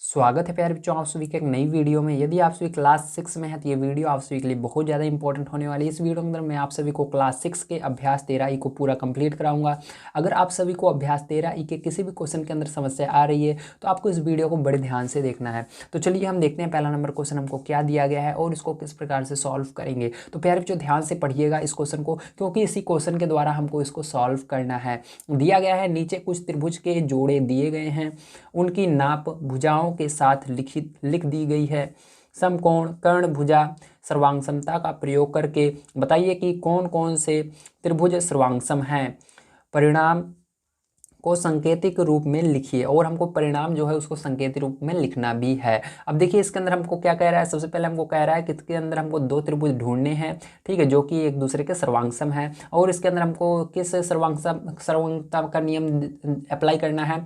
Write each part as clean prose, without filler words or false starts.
स्वागत है प्यारे बच्चों, आप सभी के एक नई वीडियो में। यदि आप सभी क्लास 6 में है तो ये वीडियो आप सभी के लिए बहुत ज़्यादा इंपॉर्टेंट होने वाली है। इस वीडियो के अंदर मैं आप सभी को क्लास 6 के अभ्यास 13 को पूरा कंप्लीट कराऊंगा। अगर आप सभी को अभ्यास 13 के किसी भी क्वेश्चन के अंदर समस्या आ रही है तो आपको इस वीडियो को बड़े ध्यान से देखना है। तो चलिए हम देखते हैं पहला नंबर क्वेश्चन हमको क्या दिया गया है और इसको किस प्रकार से सॉल्व करेंगे। तो प्यारे बच्चों ध्यान से पढ़िएगा इस क्वेश्चन को, क्योंकि इसी क्वेश्चन के द्वारा हमको इसको सॉल्व करना है। दिया गया है नीचे कुछ त्रिभुज के जोड़े दिए गए हैं, उनकी नाप भुजाओं के साथ लिख दी गई है। समकोण कर्ण भुजा सर्वांगसमता का प्रयोग करके बताइए कि कौन कौन से त्रिभुज सर्वांगसम हैं। परिणाम को संकेतिक रूप में लिखिए, और हमको परिणाम जो है उसको संकेतिक रूप में लिखना भी है। अब देखिए इसके अंदर हमको क्या कह रहा है। सबसे पहले हमको कह रहा है कि इसके अंदर हमको दो त्रिभुज ढूंढने हैं, ठीक है, जो कि एक दूसरे के सर्वांगसम है। और इसके अंदर हमको किस सर्वांगता का नियम अप्लाई करना है।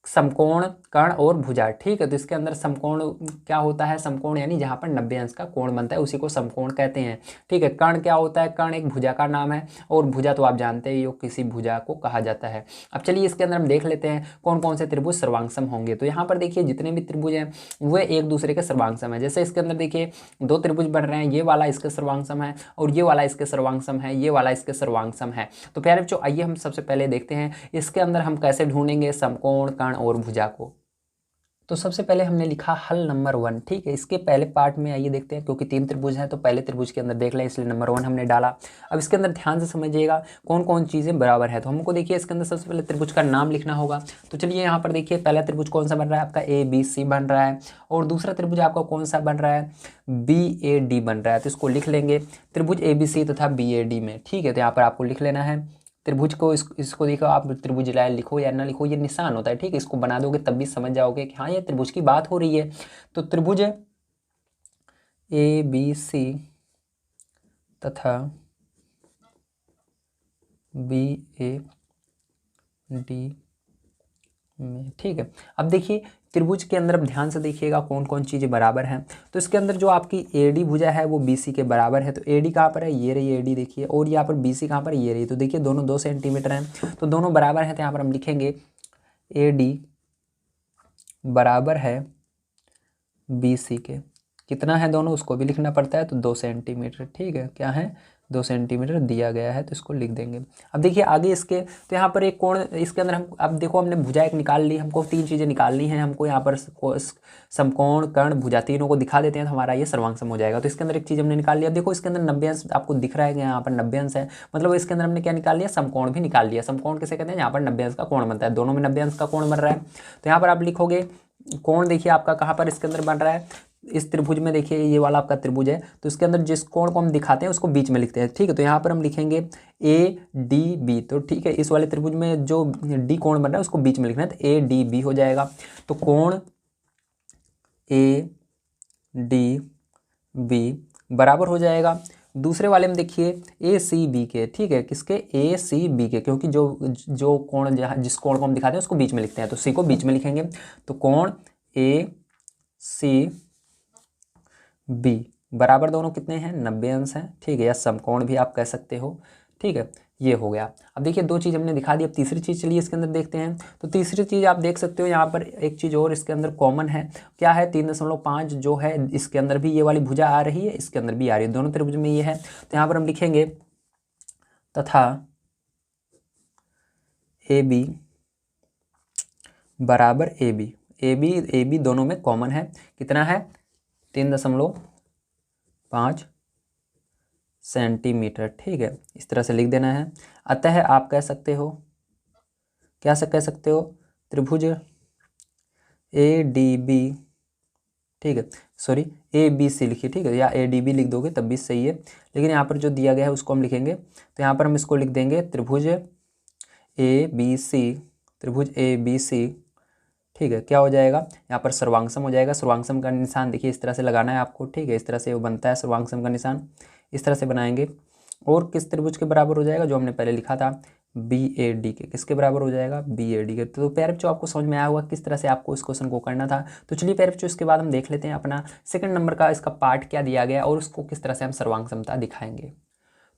समकोण कर्ण और भुजा, ठीक है। तो इसके अंदर समकोण क्या होता है, समकोण यानी जहाँ पर 90 अंश का कोण बनता है उसी को समकोण कहते हैं, ठीक है। कर्ण क्या होता है, कर्ण एक भुजा का नाम है, और भुजा तो आप जानते ही हो किसी भुजा को कहा जाता है। अब चलिए इसके अंदर हम देख लेते हैं कौन कौन से त्रिभुज सर्वांगसम होंगे। तो यहाँ पर देखिए जितने भी त्रिभुज हैं वे एक दूसरे के सर्वांगसम है। जैसे इसके अंदर देखिए दो त्रिभुज बन रहे हैं, ये वाला इसके सर्वांगसम है और ये वाला इसके सर्वांगसम है, ये वाला इसके सर्वांगसम है। तो प्यारे बच्चों आइए हम सबसे पहले देखते हैं इसके अंदर हम कैसे ढूंढेंगे समकोण कर्ण और भुजा को। तो सबसे पहले हमने लिखा हल नंबर 1, ठीक है। इसके पहले पार्ट में आइए देखते हैं, क्योंकि 3 त्रिभुज हैं तो पहले त्रिभुज के अंदर देख लें, इसलिए नंबर 1 हमने डाला। अब इसके अंदर ध्यान से समझिएगा कौन कौन चीज़ें बराबर है। तो हमको देखिए इसके अंदर सबसे पहले त्रिभुज का नाम लिखना होगा। तो चलिए यहाँ पर देखिए पहला त्रिभुज कौन सा बन रहा है आपका, ABC बन रहा है, और दूसरा त्रिभुज आपका कौन सा बन रहा है, BAD बन रहा है। तो इसको लिख लेंगे त्रिभुज ABC तथा BAD में, ठीक है। तो यहाँ पर आपको लिख लेना है त्रिभुज को, इसको देखो आप त्रिभुज लाइन लिखो या ना लिखो, ये निशान होता है, ठीक है। इसको बना दोगे तब भी समझ जाओगे कि हाँ ये त्रिभुज की बात हो रही है। तो त्रिभुज ABC तथा BAD में, ठीक है। अब देखिए त्रिभुज के अंदर अब ध्यान से देखिएगा कौन कौन चीज़ें बराबर हैं। तो इसके अंदर जो आपकी AD भुजा है वो BC के बराबर है। तो AD कहाँ पर है, ये रही AD देखिए, और यहाँ पर BC कहाँ पर, ये रही। तो देखिए दोनों 2 सेंटीमीटर हैं, तो दोनों बराबर हैं। तो यहाँ पर हम लिखेंगे AD बराबर है BC के। कितना है दोनों उसको भी लिखना पड़ता है, तो 2 सेंटीमीटर, ठीक है। क्या है, 2 सेंटीमीटर दिया गया है, तो इसको लिख देंगे। अब देखिए आगे इसके, तो यहाँ पर एक कोण, इसके अंदर हम अब देखो हमने भुजा एक निकाल ली, हमको 3 चीज़ें निकालनी है। हमको यहाँ पर समकोण कर्ण भुजा तीनों को दिखा देते हैं तो हमारा ये सर्वांगसम हो जाएगा। तो इसके अंदर एक चीज़ हमने निकाल लिया। देखो इसके अंदर 90 अंश आपको दिख रहा है कि यहाँ पर 90 अंश है, मतलब इसके अंदर हमने क्या निकाल लिया, समकोण भी निकाल लिया। समकोण किसे कहते हैं, यहाँ पर 90 अंश का कोण बनता है, दोनों में 90 अंश का कोण बन रहा है। तो यहाँ पर आप लिखोगे कोण, देखिए आपका कहाँ पर इसके अंदर बन रहा है, इस त्रिभुज में। देखिए ये वाला आपका त्रिभुज है, तो इसके अंदर जिस कोण को हम दिखाते हैं उसको बीच में लिखते हैं, ठीक है। तो यहाँ पर हम लिखेंगे ADB, तो ठीक है इस वाले त्रिभुज में जो D कोण बन रहा है उसको बीच में लिखना है, तो ADB हो जाएगा। तो कोण ADB बराबर हो जाएगा दूसरे वाले में देखिए ACB के, ठीक है। किसके, ACB के, क्योंकि जो कोण जिस कोण को हम दिखाते हैं उसको बीच में लिखते हैं, तो C को बीच में लिखेंगे। तो कोण ACB बराबर दोनों कितने हैं, 90 अंश हैं, ठीक है, या समकोण भी आप कह सकते हो, ठीक है। ये हो गया। अब देखिए 2 चीज़ हमने दिखा दी। अब तीसरी चीज़ चलिए इसके अंदर देखते हैं। तो तीसरी चीज़ आप देख सकते हो यहाँ पर एक चीज़ और इसके अंदर कॉमन है, क्या है, 3.5 जो है इसके अंदर भी ये वाली भुजा आ रही है, इसके अंदर भी आ रही है, दोनों त्रिभुज में ये है। तो यहाँ पर हम लिखेंगे तथा AB बराबर AB दोनों में कॉमन है, कितना है, 3.5 सेंटीमीटर, ठीक है। इस तरह से लिख देना है। अतः आप कह सकते हो, क्या से कह सकते हो, त्रिभुज ADB, ठीक है, सॉरी ABC लिखिए, ठीक है, या ADB लिख दोगे तब भी सही है, लेकिन यहाँ पर जो दिया गया है उसको हम लिखेंगे। तो यहाँ पर हम इसको लिख देंगे त्रिभुज ABC, ठीक है। क्या हो जाएगा, यहाँ पर सर्वांगसम हो जाएगा। सर्वांगसम का निशान देखिए इस तरह से लगाना है आपको, ठीक है। इस तरह से वो बनता है सर्वांगसम का निशान, इस तरह से बनाएंगे। और किस त्रिभुज के बराबर हो जाएगा, जो हमने पहले लिखा था BAD के, किसके बराबर हो जाएगा, BAD के। तो प्यारे बच्चों आपको समझ में आया होगा किस तरह से आपको इस क्वेश्चन को करना था। तो चलिए प्यारे बच्चों इसके बाद हम देख लेते हैं अपना सेकंड नंबर का इसका पार्ट क्या दिया गया और उसको किस तरह से हम सर्वांग समता दिखाएंगे।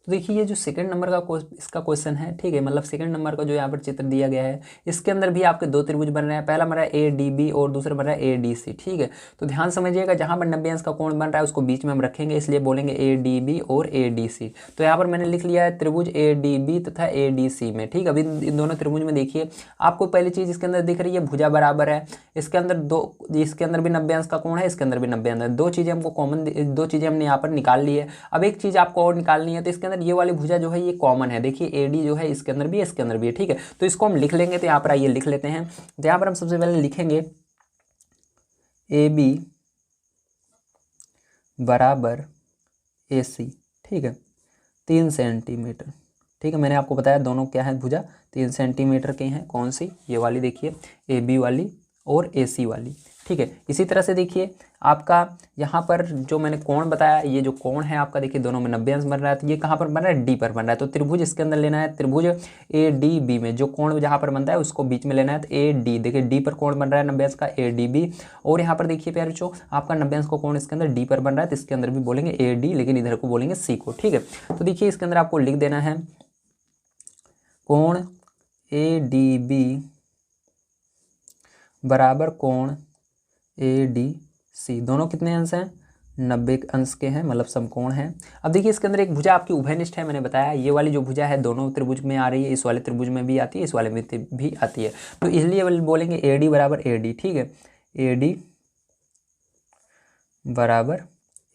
तो देखिए ये जो सेकंड नंबर का इसका क्वेश्चन है, ठीक है, मतलब सेकंड नंबर का जो यहाँ पर चित्र दिया गया है, इसके अंदर भी आपके दो त्रिभुज बन रहे हैं। पहला बन रहा है ADB और दूसरा बन रहा है ADC, ठीक है। तो ध्यान समझिएगा, जहाँ पर 90 अंश का कोण बन रहा है उसको बीच में हम रखेंगे, इसलिए बोलेंगे ADB और ADC। तो यहाँ पर मैंने लिख लिया है त्रिभुज ADB तथा ADC में, ठीक है। अभी इन दोनों त्रिभुज में देखिए आपको पहली चीज इसके अंदर दिख रही है, भुजा बराबर है। इसके अंदर इसके अंदर भी 90 अंश का कोण है, इसके अंदर भी 90 अंश। दो चीजें हमको कॉमन, दो चीजें हमने यहाँ पर निकाल ली है। अब एक चीज आपको और निकालनी है, तो इसके अंदर ये वाली भुजा जो है ये कॉमन है, देखिए AD जो है इसके अंदर भी है, इसके अंदर भी है, ठीक है। तो इसको हम लिख लेंगे। तो यहाँ पर आइए लिख लेते हैं। तो यहाँ पर हम सबसे पहले लिखेंगे AB बराबर AC, ठीक है, 3 सेंटीमीटर, ठीक है। मैंने आपको बताया दोनों क्या है, भुजा 3 सेंटीमीटर के हैं। कौन सी? ये वाली देखिए, AB वाली और AC वाली, ठीक है। इसी तरह से देखिए आपका यहाँ पर जो मैंने कोण बताया, ये जो कोण है आपका देखिए दोनों में 90 अंश बन रहा है। तो ये कहाँ पर बन रहा है? D पर बन रहा है। तो त्रिभुज इसके अंदर लेना है, त्रिभुज ADB में जो कोण जहाँ पर बनता है उसको बीच में लेना है। तो AD देखिए D पर कोण बन रहा है 90 अंश का, ADB। और यहाँ पर देखिए प्यारे बच्चों आपका 90 अंश का कोण इसके अंदर D पर बन रहा है, तो इसके अंदर भी बोलेंगे AD, लेकिन इधर को बोलेंगे C को, ठीक है। तो देखिए इसके अंदर आपको लिख देना है कोण ADB बराबर कोण ADC। दोनों कितने अंश हैं? 90 अंश के हैं, मतलब समकोण हैं। अब देखिए इसके अंदर एक भुजा आपकी उभयनिष्ठ है, मैंने बताया ये वाली जो भुजा है दोनों त्रिभुज में आ रही है, इस वाले त्रिभुज में भी आती है, इस वाले में भी आती है। तो इसलिए बोलेंगे AD बराबर AD, ठीक है, AD बराबर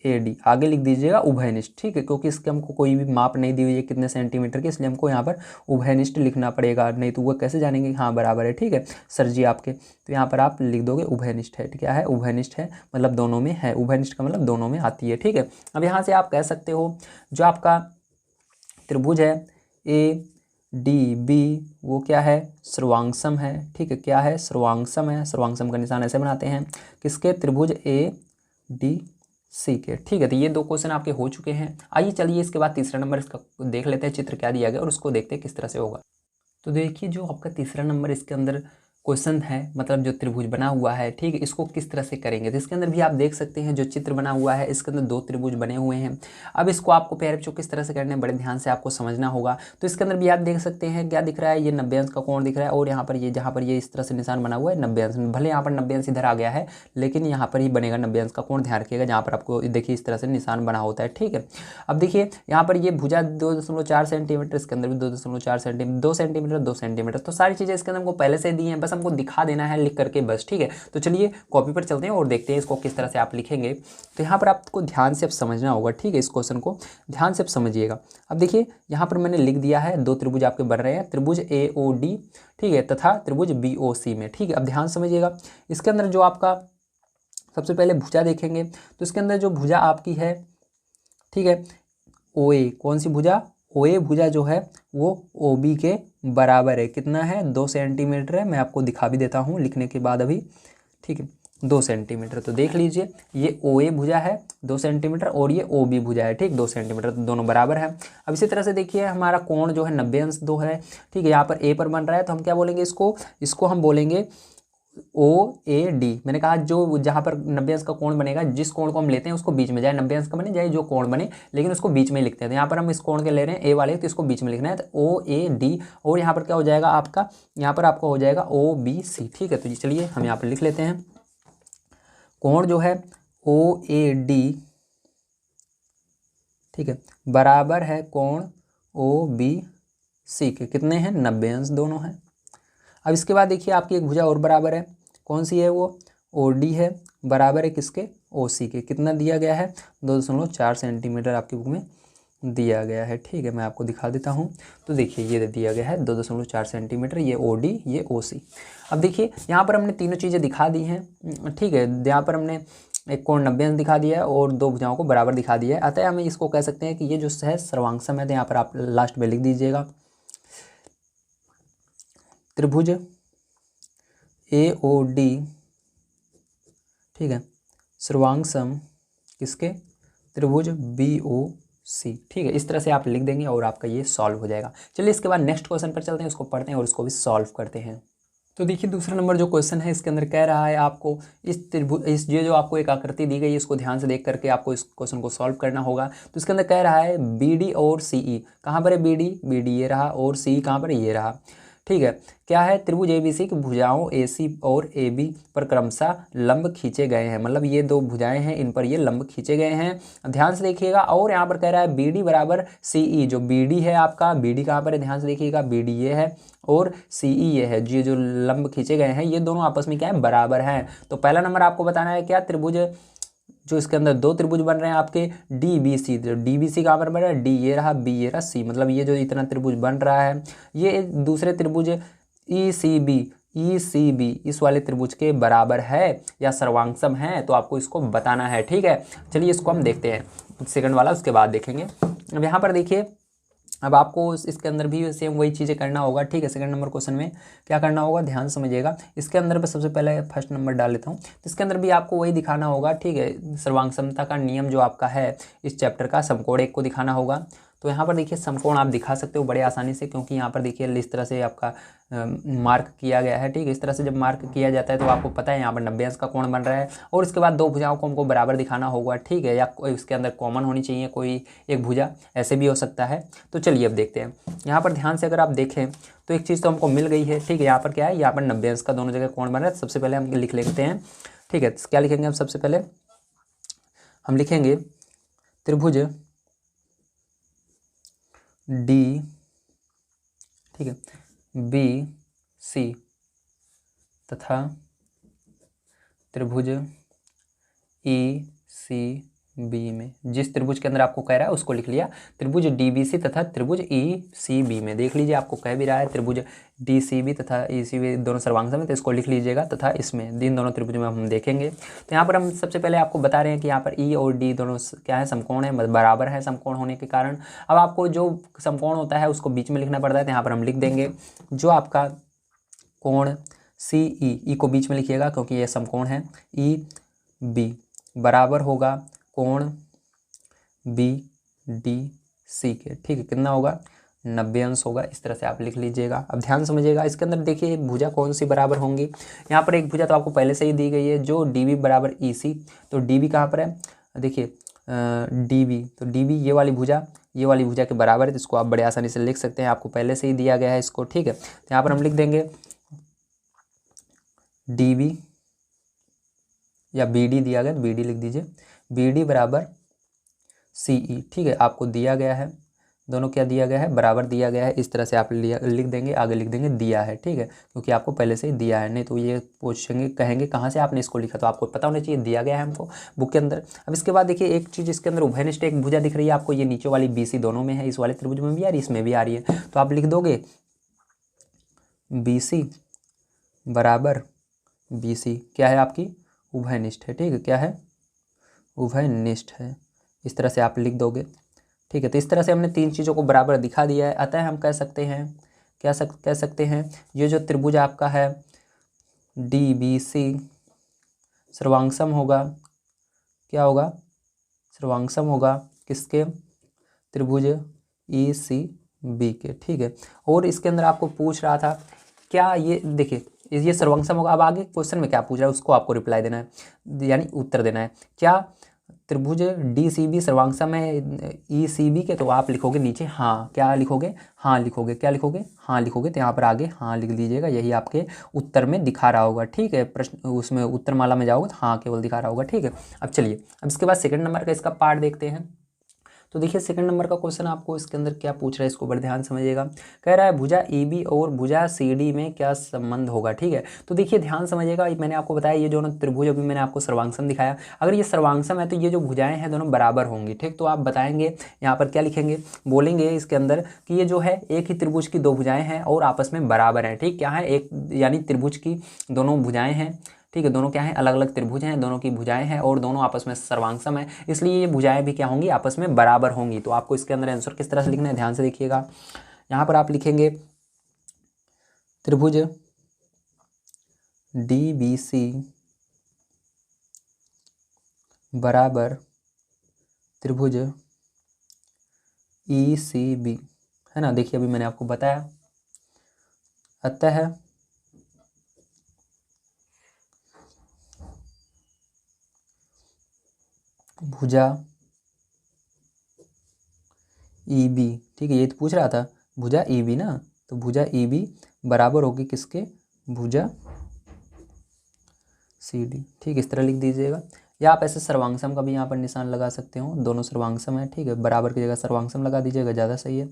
AD। आगे लिख दीजिएगा उभयनिष्ठ, ठीक है, क्योंकि इसके हमको कोई भी माप नहीं दी हुई है कितने सेंटीमीटर की, इसलिए हमको यहाँ पर उभयनिष्ठ लिखना पड़ेगा, नहीं तो वो कैसे जानेंगे हाँ बराबर है, ठीक है सर जी आपके। तो यहाँ पर आप लिख दोगे उभयनिष्ठ है, क्या है? उभयनिष्ठ है, मतलब दोनों में है। उभयनिष्ठ का मतलब दोनों में आती है, ठीक है। अब यहाँ से आप कह सकते हो जो आपका त्रिभुज है ADB वो क्या है? सर्वांगसम है, ठीक है। क्या है? सर्वांगसम है। सर्वांगसम का निशान ऐसे बनाते हैं किसके? त्रिभुज ADC के, ठीक है। तो ये दो क्वेश्चन आपके हो चुके हैं। आइए चलिए इसके बाद तीसरा नंबर इसका देख लेते हैं, चित्र क्या दिया गया और उसको देखते हैं किस तरह से होगा। तो देखिए जो आपका तीसरा नंबर इसके अंदर क्वेश्चन है, मतलब जो त्रिभुज बना हुआ है, ठीक है, इसको किस तरह से करेंगे। तो इसके अंदर भी आप देख सकते हैं जो चित्र बना हुआ है इसके अंदर दो त्रिभुज बने हुए हैं। अब इसको आपको प्यारे बच्चों किस तरह से करने हैं बड़े ध्यान से आपको समझना होगा। तो इसके अंदर भी आप देख सकते हैं क्या दिख रहा है, ये 90 अंश का कोण दिख रहा है, और यहाँ पर ये जहाँ पर ये इस तरह से निशान बना हुआ है 90 अंश, भले यहाँ पर 90 अंश इधर आ गया है लेकिन यहाँ पर ही बनेगा 90 अंश का कोण। ध्यान रखिएगा जहाँ पर आपको देखिए इस तरह से निशान बना होता है, ठीक है। अब देखिए यहाँ पर ये भुजा 2.4 सेंटीमीटर, इसके अंदर भी 2.4 सेंटीमीटर, 2 सेंटीमीटर 2 सेंटीमीटर। तो सारी चीज़ें इसके अंदर हमको पहले से दी हैं, बस हमको दिखा देना है लिख करके बस, ठीक है। तो चलिए कॉपी पर चलते हैं और देखते हैं इसको किस तरह से आप लिखेंगे। तो यहाँ पर आपको ध्यान से अब समझना होगा, ठीक है, इस क्वेश्चन को ध्यान से अब समझिएगा। अब देखिए यहाँ पर मैंने लिख दिया है दो त्रिभुज आपके बन रहे हैं, त्रिभुज AOD, ठीक है, तथा त्रिभुज BOC में, ठीक है। अब ध्यान समझिएगा इसके अंदर जो आपका सबसे पहले भुजा देखेंगे, तो इसके अंदर जो भुजा आपकी है, ठीक है, OA, कौन सी भुजा? OA भुजा जो है वो OB के बराबर है। कितना है? 2 सेंटीमीटर है। मैं आपको दिखा भी देता हूँ लिखने के बाद अभी, ठीक है, 2 सेंटीमीटर। तो देख लीजिए ये OA भुजा है 2 सेंटीमीटर और ये OB भुजा है, ठीक, 2 सेंटीमीटर, तो दोनों बराबर है। अब इसी तरह से देखिए हमारा कोण जो है 90 अंश 2 है, ठीक है, यहाँ पर A पर बन रहा है, तो हम क्या बोलेंगे इसको हम बोलेंगे OAD। मैंने कहा जो जहाँ पर 90 अंश का कोण बनेगा, जिस कोण को हम लेते हैं उसको बीच में, जाए 90 अंश का बने जाए जो कोण बने, लेकिन उसको बीच में लिखते हैं। तो यहाँ पर हम इस कोण के ले रहे हैं A वाले, तो इसको बीच में लिखना है, तो OAD। और यहाँ पर क्या हो जाएगा आपका? यहाँ पर आपका हो जाएगा OBC, ठीक है। तो चलिए हम यहाँ पर लिख लेते हैं कोण जो है OAD, ठीक है, बराबर है कोण OBC के। कितने हैं? 90 अंश दोनों हैं। अब इसके बाद देखिए आपकी एक भुजा और बराबर है, कौन सी है वो? OD है, बराबर है किसके? OC के। कितना दिया गया है? 2.4 सेंटीमीटर आपकी बुक में दिया गया है, ठीक है। मैं आपको दिखा देता हूँ। तो देखिए ये दिया गया है 2.4 सेंटीमीटर, ये OD ये OC। अब देखिए यहाँ पर हमने तीनों चीज़ें दिखा दी हैं, ठीक है। यहाँ पर हमने एक कोण 90 अंश दिखा दिया है और दो भुजाओं को बराबर दिखा दिया है, अतः हमें इसको कह सकते हैं कि ये जो है सर्वांगसम है। तो यहाँ पर आप लास्ट में लिख दीजिएगा त्रिभुज AOD, ठीक है, सर्वांगसम किसके? त्रिभुज BOC, ठीक है। इस तरह से आप लिख देंगे और आपका ये सॉल्व हो जाएगा। चलिए इसके बाद नेक्स्ट क्वेश्चन पर चलते हैं, उसको पढ़ते हैं और उसको भी सॉल्व करते हैं। तो देखिए दूसरा नंबर जो क्वेश्चन है इसके अंदर कह रहा है आपको इस त्रिभुज इस ये जो आपको एक आकृति दी गई है इसको ध्यान से देख करके आपको इस क्वेश्चन को सॉल्व करना होगा। तो इसके अंदर कह रहा है बी डी और सी ई, कहाँ पर है बी डी ये रहा और सी कहाँ पर ये रहा, ठीक है। क्या है, त्रिभुज एबीसी की भुजाओं एसी और एबी पर क्रमशः लंब खींचे गए हैं, मतलब ये दो भुजाएं हैं इन पर ये लंब खींचे गए हैं। ध्यान से देखिएगा। और यहाँ पर कह रहा है बीडी बराबर सीई, जो बीडी है आपका, बीडी कहाँ पर है ध्यान से देखिएगा, बीडी ये है और सीई ये है, ये जो लंब खींचे गए हैं ये दोनों आपस में क्या है, बराबर हैं। तो पहला नंबर आपको बताना है क्या, त्रिभुज जो इसके अंदर दो त्रिभुज बन रहे हैं आपके डी बी सी, तो डी बी सी कहाँ पर बन रहा है, डी ये रहा, बी ये रहा, सी, मतलब ये जो इतना त्रिभुज बन रहा है ये दूसरे त्रिभुज ई सी बी इस वाले त्रिभुज के बराबर है या सर्वांगसम है, तो आपको इसको बताना है, ठीक है। चलिए इसको हम देखते हैं सेकंड वाला, उसके बाद देखेंगे। अब यहाँ पर देखिए, अब आपको इसके अंदर भी सेम वही चीज़ें करना होगा, ठीक है। सेकंड नंबर क्वेश्चन में क्या करना होगा, ध्यान समझिएगा। इसके अंदर मैं सबसे पहले फर्स्ट नंबर डाल लेता हूँ। तो इसके अंदर भी आपको वही दिखाना होगा, ठीक है। सर्वांग समता का नियम जो आपका है इस चैप्टर का, समकोण एक को दिखाना होगा। तो यहाँ पर देखिए समकोण आप दिखा सकते हो बड़े आसानी से, क्योंकि यहाँ पर देखिए इस तरह से आपका मार्क किया गया है, ठीक है। इस तरह से जब मार्क किया जाता है तो आपको पता है यहाँ पर 90 अंश का कोण बन रहा है और इसके बाद दो भुजाओं को हमको बराबर दिखाना होगा, ठीक है। या इसके अंदर कॉमन होनी चाहिए कोई एक भुजा, ऐसे भी हो सकता है। तो चलिए अब देखते हैं। यहाँ पर ध्यान से अगर आप देखें तो एक चीज़ तो हमको मिल गई है, ठीक है। यहाँ पर क्या है, यहाँ पर 90 अंश का दोनों जगह कोण बन रहा है। सबसे पहले हम लिख लेते हैं, ठीक है। क्या लिखेंगे हम, सबसे पहले हम लिखेंगे त्रिभुज डी, ठीक है, बी सी तथा त्रिभुज ई सी बी में, जिस त्रिभुज के अंदर आपको कह रहा है उसको लिख लिया, त्रिभुज डी बी सी तथा त्रिभुज ई सी बी में। देख लीजिए आपको कह भी रहा है त्रिभुज डी सी बी तथा ई सी बी दोनों सर्वांगसम है, तो इसको लिख लीजिएगा। तथा इसमें इन दोनों त्रिभुज में हम देखेंगे। तो यहाँ पर हम सबसे पहले आपको बता रहे हैं कि यहाँ पर ई और डी दोनों क्या है, समकोण है, बराबर है समकोण होने के कारण। अब आपको जो समकोण होता है उसको बीच में लिखना पड़ता है, तो यहाँ पर हम लिख देंगे जो आपका कोण सी ई को बीच में लिखिएगा क्योंकि ये समकोण है, ई बी बराबर होगा कोण बी डी सी के, ठीक है। कितना होगा, 90 अंश होगा। इस तरह से आप लिख लीजिएगा। अब ध्यान समझिएगा, इसके अंदर देखिए भुजा कौन सी बराबर होंगी। यहाँ पर एक भुजा तो आपको पहले से ही दी गई है, जो डी बी बराबर ई सी। तो डी बी कहाँ पर है, देखिए डी बी, तो डी बी ये वाली भुजा के बराबर है, तो इसको आप बड़े आसानी से लिख सकते हैं, आपको पहले से ही दिया गया है इसको, ठीक है। तो यहाँ पर हम लिख देंगे डी बी या बी डी दिया गया, बी डी लिख दीजिए, बी डी बराबर सी ई, ठीक है। आपको दिया गया है, दोनों क्या दिया गया है, बराबर दिया गया है। इस तरह से आप लिख देंगे, आगे लिख देंगे दिया है, ठीक है, क्योंकि आपको पहले से ही दिया है। नहीं तो ये पूछेंगे, कहेंगे कहाँ से आपने इसको लिखा, तो आपको पता होना चाहिए दिया गया है हमको बुक के अंदर। अब इसके बाद देखिए एक चीज़, इसके अंदर उभयनिष्ठ एक भुजा दिख रही है आपको, ये नीचे वाली बी सी दोनों में है, इस वाले त्रिभुज में भी आ रही है, इसमें भी आ रही है। तो आप लिख दोगे बी सी बराबर बी सी क्या है आपकी, उभयनिष्ठ है, ठीक है। क्या है, उभयनिष्ठ है। इस तरह से आप लिख दोगे, ठीक है। तो इस तरह से हमने तीन चीज़ों को बराबर दिखा दिया है। अतः हम कह सकते हैं, कह सकते हैं ये जो त्रिभुज आपका है डी बी सी सर्वांगसम होगा, क्या होगा, सर्वांगसम होगा किसके, त्रिभुज ई सी बी के, ठीक है। और इसके अंदर आपको पूछ रहा था क्या, ये देखिए ये सर्वांगसम होगा। अब आगे क्वेश्चन में क्या पूछ रहा है उसको आपको रिप्लाई देना है, यानी उत्तर देना है। क्या त्रिभुज डी सी बी सर्वांगसम है ई सी बी के, तो आप लिखोगे नीचे हाँ, क्या लिखोगे, हाँ लिखोगे, क्या लिखोगे, हाँ लिखोगे। तो यहाँ पर आगे हाँ लिख दीजिएगा, यही आपके उत्तर में दिखा रहा होगा, ठीक है। प्रश्न उसमें उत्तर माला में जाओगे तो हाँ केवल दिखा रहा होगा, ठीक है। अब चलिए, अब इसके बाद सेकंड नंबर का इसका पार्ट देखते हैं। तो देखिए सेकंड नंबर का क्वेश्चन आपको इसके अंदर क्या पूछ रहा है, इसको बड़े ध्यान समझिएगा। कह रहा है भुजा ई बी और भुजा सी डी में क्या संबंध होगा, ठीक है। तो देखिए ध्यान समझिएगा, मैंने आपको बताया ये दोनों त्रिभुज, अभी मैंने आपको सर्वांगसम दिखाया। अगर ये सर्वांगसम है तो ये जो भुजाएं हैं दोनों बराबर होंगी, ठीक। तो आप बताएंगे यहाँ पर क्या लिखेंगे, बोलेंगे इसके अंदर कि ये जो है एक ही त्रिभुज की दो भुजाएं हैं और आपस में बराबर हैं, ठीक। क्या है, एक यानी त्रिभुज की दोनों भुजाएं हैं, ठीक है। दोनों क्या हैं, अलग अलग त्रिभुज हैं, दोनों की भुजाएं हैं और दोनों आपस में सर्वांगसम है, इसलिए ये भुजाएं भी क्या होंगी, आपस में बराबर होंगी। तो आपको इसके अंदर आंसर किस तरह से लिखना है, ध्यान से देखिएगा। यहाँ पर आप लिखेंगे त्रिभुज डी बी सी बराबर त्रिभुज ई सी बी, है ना। देखिए अभी मैंने आपको बताया, अतः भुजा ई बी, ठीक है, ये तो पूछ रहा था भुजा ई बी ना, तो भुजा ई बी बराबर होगी किसके, भुजा सी डी, ठीक, इस तरह लिख दीजिएगा। या आप ऐसे सर्वांगसम का भी यहाँ पर निशान लगा सकते हो, दोनों सर्वांगसम है, ठीक है, बराबर की जगह सर्वांगसम लगा दीजिएगा, ज़्यादा सही है।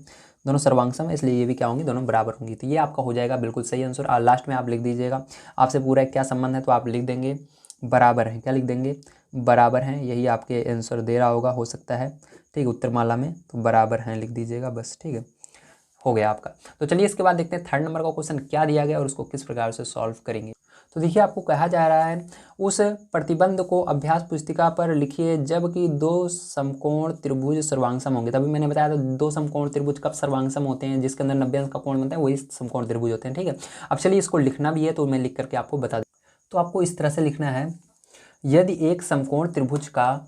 दोनों सर्वांगसम है इसलिए ये भी क्या होंगी, दोनों बराबर होंगी, तो ये आपका हो जाएगा बिल्कुल सही आंसर। और लास्ट में आप लिख दीजिएगा आपसे पूरा क्या संबंध है, तो आप लिख देंगे बराबर है, क्या लिख देंगे, बराबर हैं, यही आपके आंसर दे रहा होगा, हो सकता है, ठीक है, उत्तरमाला में, तो बराबर हैं लिख दीजिएगा बस, ठीक है, हो गया आपका। तो चलिए इसके बाद देखते हैं थर्ड नंबर का क्वेश्चन क्या दिया गया और उसको किस प्रकार से सॉल्व करेंगे। तो देखिए आपको कहा जा रहा है उस प्रतिबंध को अभ्यास पुस्तिका पर लिखिए जबकि दो समकोण त्रिभुज सर्वांगसम होंगे। तभी मैंने बताया था दो समकोण त्रिभुज कब सर्वांगसम होते हैं, जिसके अंदर 90 अंश का कोण बनता है वही समकोण त्रिभुज होते हैं, ठीक है। अब चलिए इसको लिखना भी है तो मैं लिख करके आपको बता दूँ। तो आपको इस तरह से लिखना है, यदि एक समकोण त्रिभुज का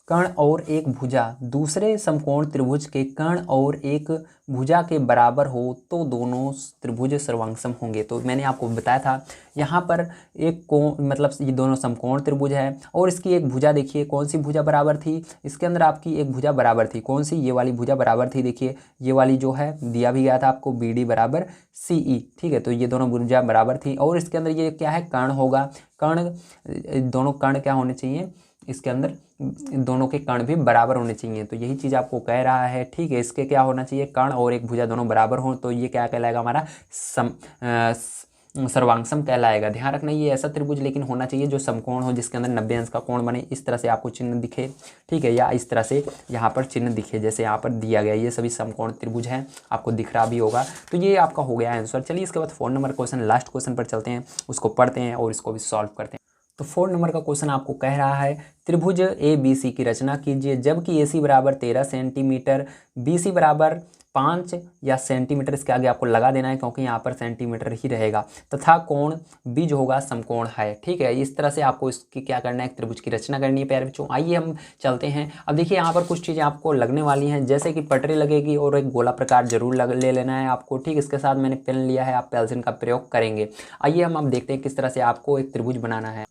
कर्ण और एक भुजा दूसरे समकोण त्रिभुज के कर्ण और एक भुजा के बराबर हो तो दोनों त्रिभुज सर्वांगसम होंगे। तो मैंने आपको बताया था यहाँ पर एक कोण, मतलब ये दोनों समकोण त्रिभुज है और इसकी एक भुजा देखिए कौन सी भुजा बराबर थी, इसके अंदर आपकी एक भुजा बराबर थी, कौन सी, ये वाली भुजा बराबर थी, देखिए ये वाली जो है दिया भी गया था आपको बी डी बराबर सी ई, ठीक है, तो ये दोनों भुजा बराबर थी और इसके अंदर ये क्या है, कर्ण होगा, कर्ण, दोनों कर्ण क्या होने चाहिए, इसके अंदर दोनों के कर्ण भी बराबर होने चाहिए, तो यही चीज़ आपको कह रहा है, ठीक है। इसके क्या होना चाहिए, कर्ण और एक भुजा दोनों बराबर हो, तो ये क्या कहलाएगा, हमारा सर्वांगसम कहलाएगा। ध्यान रखना ये ऐसा त्रिभुज लेकिन होना चाहिए जो समकोण हो, जिसके अंदर 90 अंश का कोण बने, इस तरह से आपको चिन्ह दिखे, ठीक है, या इस तरह से यहाँ पर चिन्ह दिखे जैसे यहाँ पर दिया गया, ये सभी समकोण त्रिभुज हैं, आपको दिख रहा भी होगा। तो ये आपका हो गया आंसर। चलिए इसके बाद 4 नंबर क्वेश्चन, लास्ट क्वेश्चन पर चलते हैं, उसको पढ़ते हैं और इसको भी सॉल्व करते हैं। तो 4 नंबर का क्वेश्चन आपको कह रहा है त्रिभुज ए बी सी की रचना कीजिए जबकि ए सी बराबर 13 सेंटीमीटर, बी सी बराबर 5 या सेंटीमीटर, इसके आगे आपको लगा देना है क्योंकि यहाँ पर सेंटीमीटर ही रहेगा, तथा कोण बी जो होगा समकोण है, ठीक है। इस तरह से आपको इसकी क्या करना है, एक त्रिभुज की रचना करनी है प्यारे बच्चों। आइए हम चलते हैं। अब देखिए यहाँ पर कुछ चीज़ें आपको लगने वाली हैं, जैसे कि पटरी लगेगी और एक गोला प्रकार जरूर ले लेना है आपको, ठीक। इसके साथ मैंने पेन लिया है, आप पेंसिल का प्रयोग करेंगे। आइए हम अब देखते हैं किस तरह से आपको एक त्रिभुज बनाना है।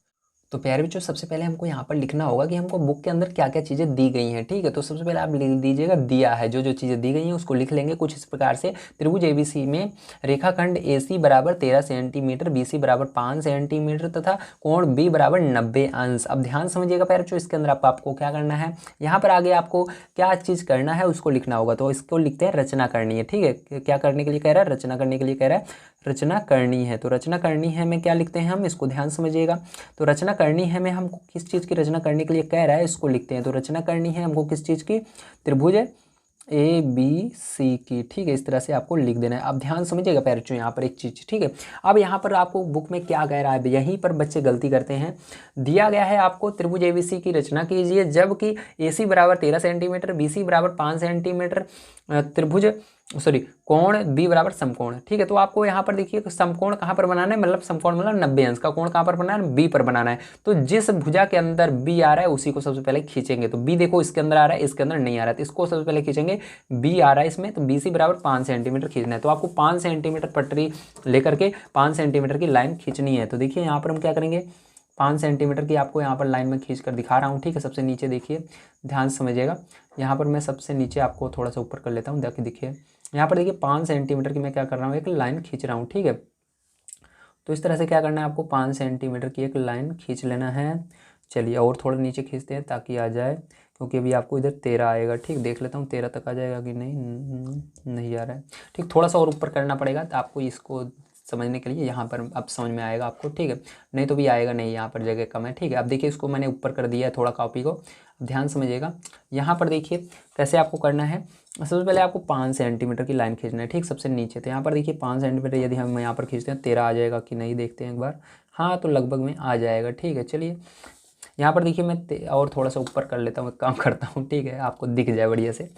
तो प्यारे बच्चों सबसे पहले हमको यहाँ पर लिखना होगा कि हमको बुक के अंदर क्या क्या चीज़ें दी गई हैं, ठीक है। तो सबसे पहले आप लिख दीजिएगा दिया है, जो जो चीज़ें दी गई हैं उसको लिख लेंगे कुछ इस प्रकार से। त्रिभुज एबीसी में रेखाखंड एसी बराबर 13 सेंटीमीटर, बीसी बराबर 5 सेंटीमीटर तथा कोण बी बराबर 90 अंश। अब ध्यान समझिएगा प्यारे बच्चों, इसके अंदर आपको क्या करना है, यहाँ पर आगे आपको क्या चीज़ करना है उसको लिखना होगा। तो इसको लिखते हैं रचना करनी है, ठीक है। क्या करने के लिए कह रहा है, रचना करने के लिए कह रहा है, रचना करनी है। तो रचना करनी है में क्या लिखते हैं हम, इसको ध्यान समझिएगा। तो रचना करनी है में हमको किस चीज़ की रचना करने के लिए कह रहा है, इसको लिखते हैं। तो रचना करनी है हमको किस चीज़ की, त्रिभुज ए बी सी की, ठीक है। इस तरह से आपको लिख देना है। अब ध्यान समझिएगा प्यारे बच्चों यहाँ पर एक चीज़, ठीक है। अब यहाँ पर आपको बुक में क्या कह रहा है, यहीं पर बच्चे गलती करते हैं। दिया गया है आपको त्रिभुज एबीसी की रचना कीजिए जबकि एसी बराबर 13 सेंटीमीटर, बीसी बराबर 5 सेंटीमीटर, त्रिभुज कोण बी बराबर समकोण, ठीक है। तो आपको यहाँ पर देखिए समकोण कहाँ पर बनाना है, मतलब समकोण मतलब 90 अंश का कोण कहाँ पर बनाना है, बी पर बनाना है। तो जिस भुजा के अंदर बी आ रहा है उसी को सबसे पहले खींचेंगे। तो बी देखो इसके अंदर आ रहा है, इसके अंदर नहीं आ रहा है, तो इसको सबसे पहले खींचेंगे। बी आ रहा है इसमें, तो बी सी बराबर 5 सेंटीमीटर खींचना है। तो आपको 5 सेंटीमीटर पटरी लेकर के 5 सेंटीमीटर की लाइन खींचनी है। तो देखिए यहाँ पर हम क्या करेंगे, 5 सेंटीमीटर की आपको यहाँ पर लाइन में खींच कर दिखा रहा हूँ, ठीक है। सबसे नीचे देखिए, ध्यान समझिएगा, यहाँ पर मैं सबसे नीचे आपको थोड़ा सा ऊपर कर लेता हूँ, देखिए यहाँ पर देखिए 5 सेंटीमीटर की मैं क्या कर रहा हूँ, एक लाइन खींच रहा हूँ, ठीक है। तो इस तरह से क्या करना है आपको, 5 सेंटीमीटर की एक लाइन खींच लेना है। चलिए और थोड़ा नीचे खींचते हैं ताकि आ जाए, क्योंकि अभी आपको इधर 13 आएगा, ठीक। देख लेता हूँ 13 तक आ जाएगा कि नहीं, नहीं आ रहा है, ठीक। थोड़ा सा और ऊपर करना पड़ेगा तो आपको इसको समझने के लिए, यहाँ पर अब समझ में आएगा आपको, ठीक है। नहीं तो भी आएगा नहीं, यहाँ पर जगह कम है, ठीक है। अब देखिए इसको मैंने ऊपर कर दिया है थोड़ा कॉपी को, ध्यान समझिएगा। यहाँ पर देखिए कैसे आपको करना है, सबसे पहले आपको 5 सेंटीमीटर की लाइन खींचना है, ठीक, सबसे नीचे। तो यहाँ पर देखिए 5 सेंटीमीटर यदि हम यहाँ पर खींचते हैं 13 आ जाएगा कि नहीं, देखते हैं एक बार। हाँ तो लगभग में आ जाएगा, ठीक है। चलिए यहाँ पर देखिए मैं और थोड़ा सा ऊपर कर लेता हूँ, एक काम करता हूँ, ठीक है, आपको दिख जाए बढ़िया से।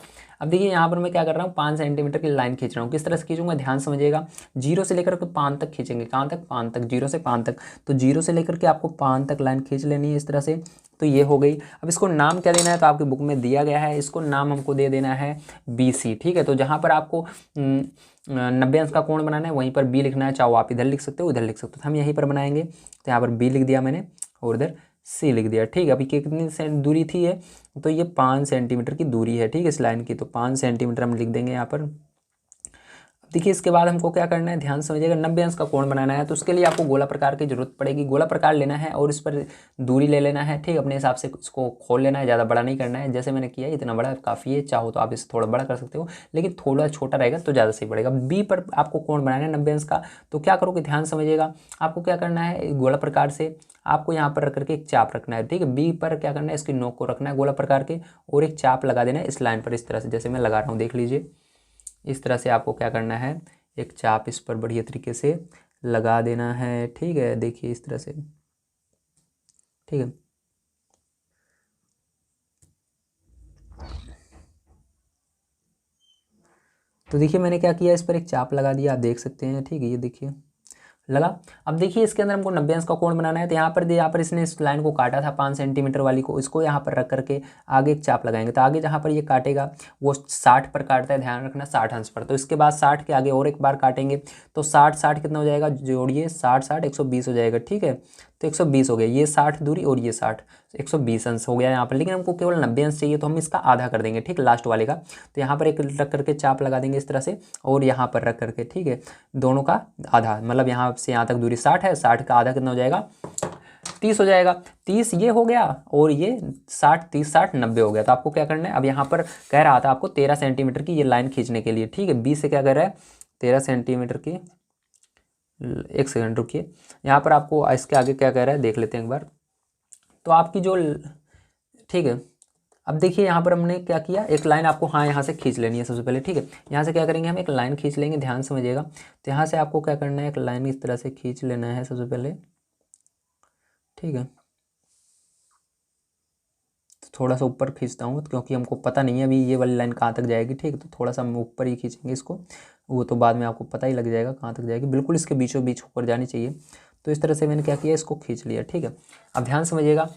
अब देखिए यहाँ पर मैं क्या कर रहा हूँ, 5 सेंटीमीटर की लाइन खींच रहा हूँ। किस तरह से खींचूंगा, ध्यान समझिएगा। 0 से लेकर के 5 तक खींचेंगे, कहाँ तक, 5 तक, 0 से 5 तक। तो 0 से लेकर के आपको 5 तक लाइन खींच लेनी है इस तरह से। तो ये हो गई। अब इसको नाम क्या देना है, तो आपकी बुक में दिया गया है, इसको नाम हमको दे देना है बी सी, ठीक है। तो जहाँ पर आपको 90 अंश का कोण बनाना है वहीं पर बी लिखना है, चाहे आप इधर लिख सकते हो, उधर लिख सकते हो, तो हम यहीं पर बनाएंगे। तो यहाँ पर बी लिख दिया मैंने और इधर सी लिख दिया। ठीक है, अभी कितनी दूरी थी ये, तो ये 5 सेंटीमीटर की दूरी है। ठीक है, इस लाइन की, तो 5 सेंटीमीटर हम लिख देंगे यहाँ पर। देखिए इसके बाद हमको क्या करना है, ध्यान समझिएगा, 90 अंश का कोण बनाना है, तो उसके लिए आपको गोला प्रकार की जरूरत पड़ेगी। गोला प्रकार लेना है और इस पर दूरी ले लेना है। ठीक, अपने हिसाब से इसको खोल लेना है, ज़्यादा बड़ा नहीं करना है। जैसे मैंने किया इतना बड़ा काफ़ी है, चाहो तो आप इसे थोड़ा बड़ा कर सकते हो, लेकिन थोड़ा छोटा रहेगा तो ज़्यादा सही पड़ेगा। बी पर आपको कोण बनाना है 90 अंश का, तो क्या करोगे, ध्यान समझिएगा, आपको क्या करना है, गोला प्रकार से आपको यहाँ पर रख करके एक चाप रखना है। ठीक है, बी पर क्या करना है, इसकी नोक को रखना है गोला प्रकार के, और एक चाप लगा देना है इस लाइन पर, इस तरह से जैसे मैं लगा रहा हूँ, देख लीजिए। इस तरह से आपको क्या करना है, एक चाप इस पर बढ़िया तरीके से लगा देना है। ठीक है, देखिए इस तरह से। ठीक है, तो देखिए मैंने क्या किया, इस पर एक चाप लगा दिया, आप देख सकते हैं। ठीक है, ये देखिए लगा। अब देखिए इसके अंदर हमको 90 अंश का कोण बनाना है, तो यहाँ पर इसने इस लाइन को काटा था 5 सेंटीमीटर वाली को, इसको यहाँ पर रख करके आगे एक चाप लगाएंगे, तो आगे जहाँ पर ये काटेगा वो 60 पर काटता है, ध्यान रखना 60 अंश पर। तो इसके बाद 60 के आगे और एक बार काटेंगे, तो 60 कितना हो जाएगा, जोड़िए 60 120 हो जाएगा। ठीक है, तो 120 हो गया, ये 60 दूरी और ये 60, 120 अंश हो गया यहाँ पर। लेकिन हमको केवल 90 अंश चाहिए, तो हम इसका आधा कर देंगे। ठीक, लास्ट वाले का, तो यहाँ पर एक रख करके चाप लगा देंगे इस तरह से, और यहाँ पर रख करके, ठीक है, दोनों का आधा, मतलब यहाँ से यहाँ तक दूरी 60 है, 60 का आधा कितना हो जाएगा, 30 हो जाएगा। 30 ये हो गया, और ये 60 30 60 90 हो गया। तो आपको क्या करना है, अब यहाँ पर कह रहा था आपको 13 सेंटीमीटर की ये लाइन खींचने के लिए। ठीक है, 20 से क्या कर रहा है, 13 सेंटीमीटर की, एक सेकंड रुकिए, यहाँ पर आपको इसके आगे क्या कह रहा है देख लेते हैं एक बार। तो आपकी जो, ठीक है, अब देखिए यहाँ पर हमने क्या किया, एक लाइन आपको हाँ यहाँ से खींच लेनी है सबसे पहले। ठीक है, यहाँ से क्या करेंगे, हम एक लाइन खींच लेंगे, ध्यान समझिएगा। तो यहाँ से आपको क्या करना है, एक लाइन इस तरह से खींच लेना है सबसे पहले। ठीक है, तो थोड़ा सा ऊपर खींचता हूँ, क्योंकि हमको पता नहीं है अभी ये वाली लाइन कहाँ तक जाएगी। ठीक है, तो थोड़ा सा हम ऊपर ही खींचेंगे इसको, वो तो बाद में आपको पता ही लग जाएगा कहाँ तक जाएगी, बिल्कुल इसके बीचों बीच ऊपर जानी चाहिए। तो इस तरह से मैंने क्या किया, इसको खींच लिया। ठीक है, अब ध्यान समझिएगा,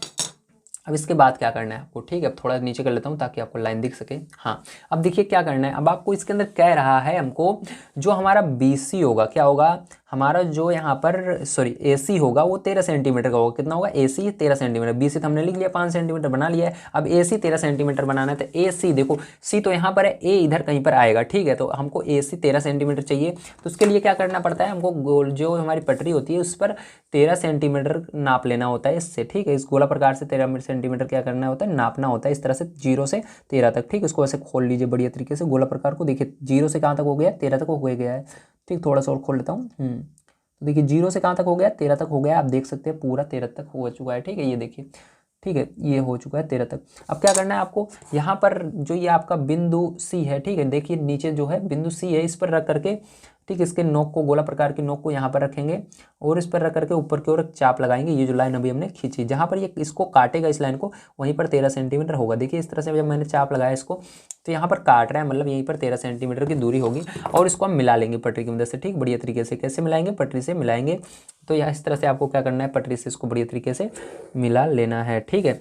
अब इसके बाद क्या करना है आपको। ठीक है, अब थोड़ा नीचे कर लेता हूँ ताकि आपको लाइन दिख सके। हाँ, अब देखिए क्या करना है, अब आपको इसके अंदर कह रहा है हमको, जो हमारा BC होगा, क्या होगा हमारा, जो यहाँ पर सॉरी AC होगा, वो 13 सेंटीमीटर का होगा। कितना होगा, AC 13 सेंटीमीटर, BC तो हमने लिख लिया 5 सेंटीमीटर बना लिया है। अब AC 13 सेंटीमीटर बनाना है, तो AC देखो, C तो यहाँ पर है, A इधर कहीं पर आएगा। ठीक है, तो हमको AC 13 सेंटीमीटर चाहिए, तो उसके लिए क्या करना पड़ता है हमको, गोल जो हमारी पटरी होती है उस पर 13 सेंटीमीटर नाप लेना होता है इससे। ठीक है, इस गोला प्रकार से 13 सेंटीमीटर क्या करना होता है, नापना होता है इस तरह से, 0 से 13 तक। ठीक, इसको ऐसे खोल लीजिए बढ़िया तरीके से, गोला प्रकार को देखिए 0 से कहाँ तक हो गया, 13 तक हो गया है। ठीक, थोड़ा सा और खोल लेता हूँ। तो देखिए 0 से कहाँ तक हो गया, 13 तक हो गया, आप देख सकते हैं पूरा 13 तक हो चुका है। ठीक है, ये देखिए, ठीक है, ये हो चुका है 13 तक। अब क्या करना है आपको, यहाँ पर जो ये आपका बिंदु C है, ठीक है, देखिए नीचे जो है बिंदु C है, इस पर रख करके, ठीक, इसके नोक को, गोला प्रकार की नोक को यहाँ पर रखेंगे, और इस पर रख करके ऊपर की ओर एक चाप लगाएंगे। ये जो लाइन अभी हमने खींची, जहाँ पर ये इसको काटेगा इस लाइन को, वहीं पर 13 सेंटीमीटर होगा। देखिए इस तरह से जब मैंने चाप लगाया इसको, तो यहाँ पर काट रहा है, मतलब यहीं पर 13 सेंटीमीटर की दूरी होगी, और इसको हम मिला लेंगे पटरी की मदद से। ठीक, बढ़िया तरीके से कैसे मिलाएंगे, पटरी से मिलाएंगे। तो यह इस तरह से आपको क्या करना है, पटरी से इसको बढ़िया तरीके से मिला लेना है। ठीक है,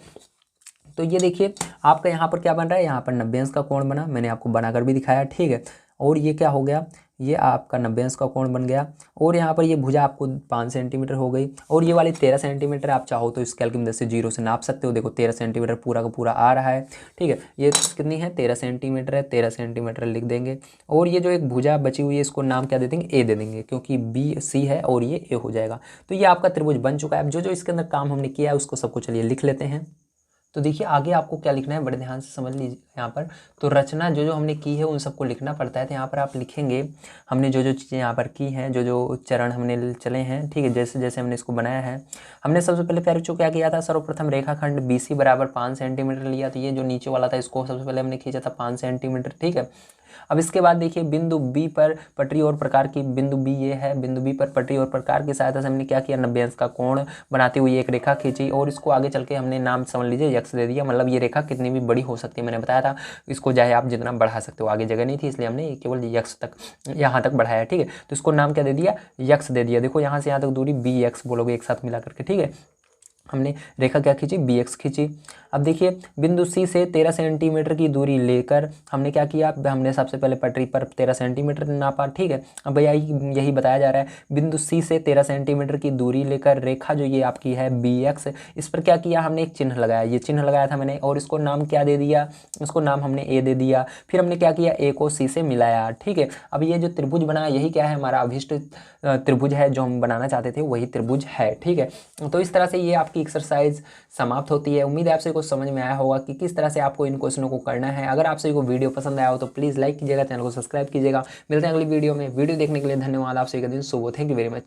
तो ये देखिए आपका यहाँ पर क्या बन रहा है, यहाँ पर 90 अंश का कोण बना, मैंने आपको बनाकर भी दिखाया। ठीक है, और ये क्या हो गया, ये आपका 90 अंश का कोण बन गया, और यहाँ पर ये भुजा आपको 5 सेंटीमीटर हो गई, और ये वाली 13 सेंटीमीटर, आप चाहो तो स्केल की मदद से 0 से नाप सकते हो। देखो 13 सेंटीमीटर पूरा का पूरा आ रहा है। ठीक है, ये कितनी है, 13 सेंटीमीटर है, 13 सेंटीमीटर लिख देंगे। और ये जो एक भुजा बची हुई है, इसको नाम क्या दे देंगे, A दे देंगे, क्योंकि BC है और ये A हो जाएगा। तो ये आपका त्रिभुज बन चुका है। अब जो जो इसके अंदर काम हमने किया है उसको सबको चलिए लिख लेते हैं। तो देखिए आगे आपको क्या लिखना है, बड़े ध्यान से समझ लीजिए। यहाँ पर तो रचना जो जो हमने की है उन सबको लिखना पड़ता है। तो यहाँ पर आप लिखेंगे हमने जो जो चीज़ें यहाँ पर की हैं, जो जो चरण हमने चले हैं। ठीक है, जैसे जैसे हमने इसको बनाया है, हमने सबसे पहले प्यारे बच्चों क्या किया था, सर्वप्रथम रेखाखंड BC बराबर 5 सेंटीमीटर लिया। तो ये जो नीचे वाला था इसको सबसे पहले हमने खींचा था 5 सेंटीमीटर। ठीक है, अब इसके बाद देखिए बिंदु B पर पटरी और प्रकार की, बिंदु B ये है, बिंदु B पर पटरी और प्रकार की सहायता से हमने क्या किया, 90 अंश का कोण बनाते हुए एक रेखा खींची, और इसको आगे चल के हमने नाम समझ लीजिए यक्ष दे दिया। मतलब ये रेखा कितनी भी बड़ी हो सकती है, मैंने बताया था, इसको चाहे आप जितना बढ़ा सकते हो, आगे जगह नहीं थी इसलिए हमने केवल यक्ष तक, यहाँ तक बढ़ाया। ठीक है, तो इसको नाम क्या दे दिया, यक्ष दे दिया। देखो यहाँ से यहाँ तक दूरी BX बोलोगे एक साथ मिला करके। ठीक है, हमने रेखा क्या खींची, BX खींची। अब देखिए बिंदु C से 13 सेंटीमीटर की दूरी लेकर हमने क्या किया, हमने सबसे पहले पटरी पर 13 सेंटीमीटर नापा, ठीक है। अब भैया यही बताया जा रहा है, बिंदु C से 13 सेंटीमीटर की दूरी लेकर रेखा जो ये आपकी है BX, इस पर क्या किया हमने, एक चिन्ह लगाया, ये चिन्ह लगाया था मैंने, और इसको नाम क्या दे दिया, इसको नाम हमने A दे दिया। फिर हमने क्या किया, A को C से मिलाया, ठीक है। अब ये जो त्रिभुज बना यही क्या है, हमारा अभिष्ट त्रिभुज है, जो हम बनाना चाहते थे वही त्रिभुज है, ठीक है। तो इस तरह से ये आपकी एक्सरसाइज समाप्त होती है। उम्मीद है आप सभी को समझ में आया होगा कि किस तरह से आपको इन क्वेश्चनों को करना है। अगर आप सभी को वीडियो पसंद आया हो तो प्लीज़ लाइक कीजिएगा, चैनल को सब्सक्राइब कीजिएगा। मिलते हैं अगली वीडियो में। वीडियो देखने के लिए धन्यवाद। आप सभी का दिन शुभ हो। Thank you very much.